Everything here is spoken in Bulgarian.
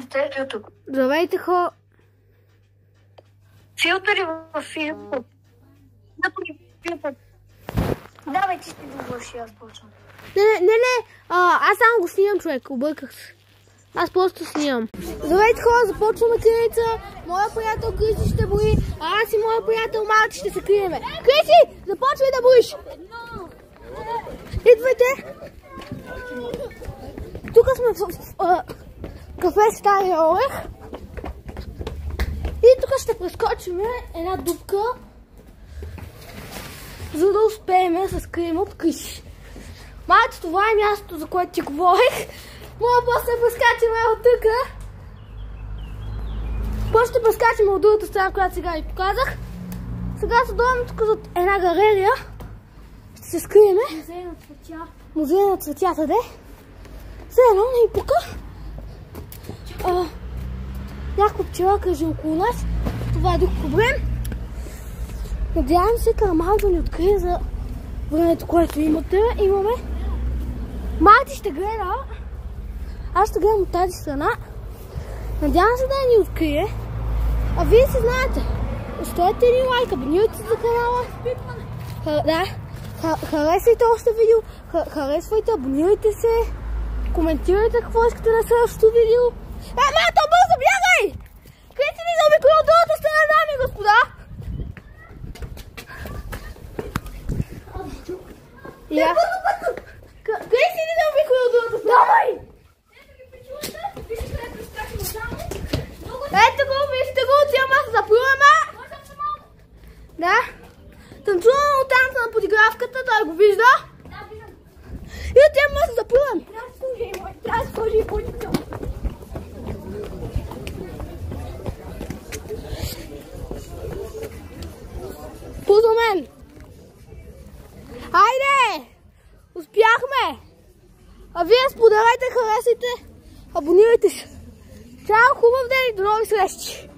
сте в YouTube. Здравейте, хора. Филтъри в YouTube. Давай, ти ще довърши, аз почвам. Не, аз само го снимам, човек, обърках се. Аз просто снимам. Здравейте, хора, започваме криеца. Моя приятел Криси ще брои, а аз и моя приятел Марти ще се криеме. Криси, започвай да броиш. Идвайте. Тук сме в кафе Стария Орех. И тук ще прескочим една дупка, за да успеем да се скрием от Криси. Марти, това е мястото, за което ти говорих. Мога после да прескачаме от тук. После ще прескачаме от другата страна, която сега ви показах. Сега се дойдем тук за една галерия. Ще се скриеме. Музей на цветя. Музей на цветята, де? Все едно не ми пука. Някаква пчела кажи около нас. Това е друг проблем. Надявам се Карамал да ни открие за времето, което имаме. Марти ще гледа. Аз ще гледам от тази страна. Надявам се да ни открие. А вие си знаете. Оставете един лайк, абонирайте се за канала. Да. Харесвайте още видео. Харесвайте, абонирайте се. Коментирайте какво искате на следващото видео. Мато, бързо, бягай! Крити ни заобиколи от другата страна, дами и господа. Крити ни заобиколи от другата страна. Давай! Ето го, вижте го, отиваме да се заплюваме. Да. Танцуваме от танца на подигравката, той го вижда. И отиваме да се заплюваме. Трябва да сложи и подиграва. Пузо мен. Хайде! Успяхме! А вие споделяйте, харесайте, абонирайте се. Чао, хубав ден и до нови срещи!